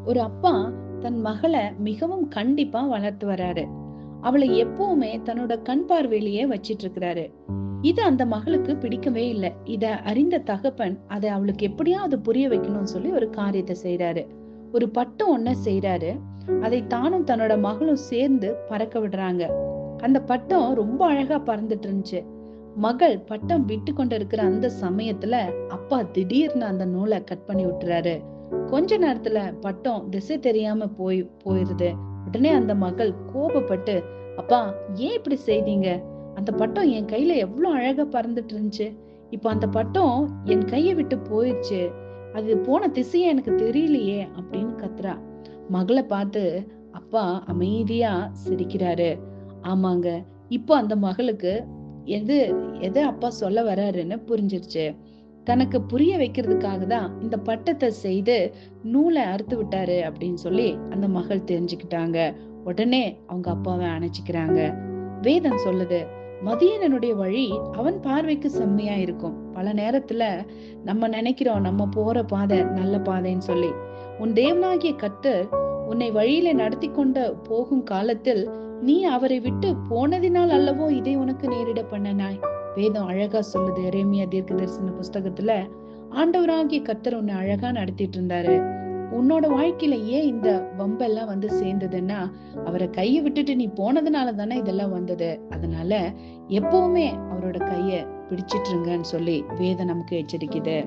ஒரு அப்பா தன் மகளை மிகவும் கண்டிப்பா வளர்த்து வராரு. அவளை எப்பவுமே தன்னோட கண் பார்வையிலேயே வச்சிட்டு இருக்கிறாரு. இது அந்த மகளுக்கு பிடிக்கவே இல்லை. இத அறிந்த தகப்பன் அதை அவளுக்கு எப்படியாவது புரிய வைக்கணும்னு சொல்லி ஒரு காரியத்தை செய்யறாரு. ஒரு பட்டம் ஒன்ன செய்யறாரு. அதை தானும் தன்னோட மகளும் சேர்ந்து பறக்க விடுறாங்க. அந்த பட்டம் ரொம்ப அழகா பறந்துட்டு இருந்துச்சு. மகள் பட்டம் விட்டு கொண்டு இருக்கிற அந்த சமயத்துல அப்பா திடீர்னு அந்த நூலை கட் பண்ணி விட்டுறாரு. கொஞ்ச நேரத்துல பட்டம் திசை தெரியாம போயிருது. உடனே அந்த மகள் கோபப்பட்டு, அப்பா ஏன் இப்படி செய்தீங்க? அந்த பட்டம் என் கையில எவ்வளவு அழகா பறந்துட்டு இருந்துச்சு. இப்ப அந்த பட்டம் என் கையை விட்டு போயிடுச்சு. அது போன திசையே எனக்கு தெரியலையே அப்படின்னு கத்துறா. மகளை பார்த்து அப்பா அமைதியா சிரிக்கிறாரு. ஆமாங்க, இப்போ அந்த மகளுக்கு எது எதை அப்பா சொல்ல வர்றாருன்னு புரிஞ்சிருச்சு. தனக்கு புரிய வைக்கிறதுக்காக தான் இந்த பட்டத்தை செய்து நூலை அறுத்து விட்டாரு அப்படின்னு சொல்லி அந்த மகள் தெரிஞ்சுக்கிட்டாங்க. உடனே அவங்க அப்பாவை அணைச்சிக்கிறாங்க. வேதம் சொல்லுது, மதியனுடைய வழி அவன் பார்வைக்கு செம்மையா இருக்கும். பல நேரத்துல நம்ம நினைக்கிறோம் நம்ம போற பாதை நல்ல பாதைன்னு சொல்லி. உன் தேவனாகிய கர்த்தர் உன்னை வழியில நடத்தி கொண்டு போகும் காலத்தில் நீ அவரை விட்டு போனதினால் அல்லவோ இதை உனக்கு நேரிட பண்ணனாய். வேதம் அழகா சொல்லுது. எரேமியா தீர்க்க தரிசன புஸ்தகத்துல ஆண்டவராகிய கர்த்தர் உன்னை அழகா நடத்திட்டு இருந்தாரு. உன்னோட வாழ்க்கையில ஏன் இந்த வம்பெல்லாம் வந்து சேர்ந்ததுன்னா அவரை கையை விட்டுட்டு நீ போனதுனால தானே இதெல்லாம் வந்தது. அதனால எப்பவுமே அவரோட கைய பிடிச்சிட்டு இருங்கன்னு சொல்லி வேதம் நமக்கு எச்சரிக்குது.